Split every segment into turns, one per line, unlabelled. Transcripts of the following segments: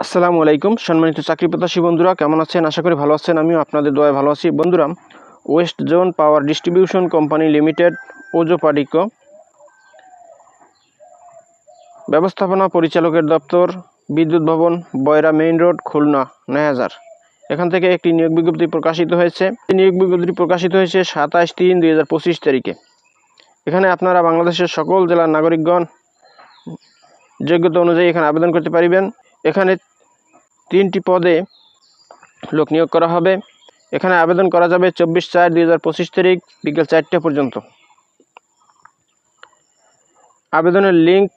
আসসালামু আলাইকুম সম্মানিত চাকরি প্রত্যাশী বন্ধুরা, কেমন আছেন? আশা করি ভালো আছেন। আমিও আপনাদের দয়ায় ভালো আছি। বন্ধুরা, West zone power distribution company limited ওজোপাডিক ব্যবস্থাপনা পরিচালকের দপ্তর, বিদ্যুৎ ভবন, বয়রা মেইন রোড, খুলনা ৯০০০। এখান থেকে একটি নিয়োগ বিজ্ঞপ্তি প্রকাশিত হয়েছে। নিয়োগ বিজ্ঞপ্তি প্রকাশিত হয়েছে ২৭/৩/২০২৫ তারিখে। এখানে আপনারা বাংলাদেশের সকল জেলার নাগরিকগণ যোগ্যতা অনুযায়ী এখানে আবেদন করতে পারিবেন। এখানে ৩টি পদে লোক নিয়োগ করা হবে। এখানে আবেদন করা যাবে ২৪/৪/২০২৫ তারিখ বিকেল ৪টা পর্যন্ত। আবেদনের লিঙ্ক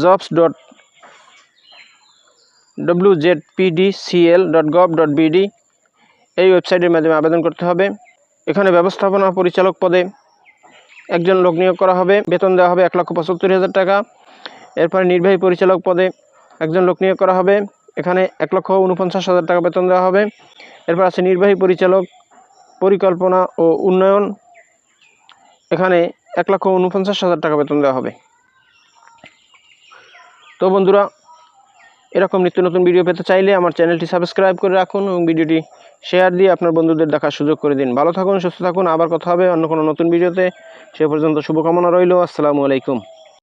jobs.wzpdcl.gov.bd এই ওয়েবসাইটের মাধ্যমে আবেদন করতে হবে। এখানে ব্যবস্থাপনা পরিচালক পদে একজন লোক নিয়োগ করা হবে। বেতন দেওয়া হবে ১,৭৫,০০০ টাকা। এরপরে নির্বাহী পরিচালক পদে একজন লোক নিয়োগ করা হবে। এখানে ১,৪৯,০০০ টাকা বেতন দেওয়া হবে। এরপর আছে নির্বাহী পরিচালক পরিকল্পনা ও উন্নয়ন, এখানে ১,৪৯,০০০ টাকা বেতন দেওয়া হবে। তো বন্ধুরা, এরকম নিত্য নতুন ভিডিও পেতে চাইলে আমার চ্যানেলটি সাবস্ক্রাইব করে রাখুন এবং ভিডিওটি শেয়ার দিয়ে আপনার বন্ধুদের দেখার সুযোগ করে দিন। ভালো থাকুন, সুস্থ থাকুন। আবার কথা হবে অন্য কোনো নতুন ভিডিওতে। সে পর্যন্ত শুভকামনা রইল। আসসালামু আলাইকুম।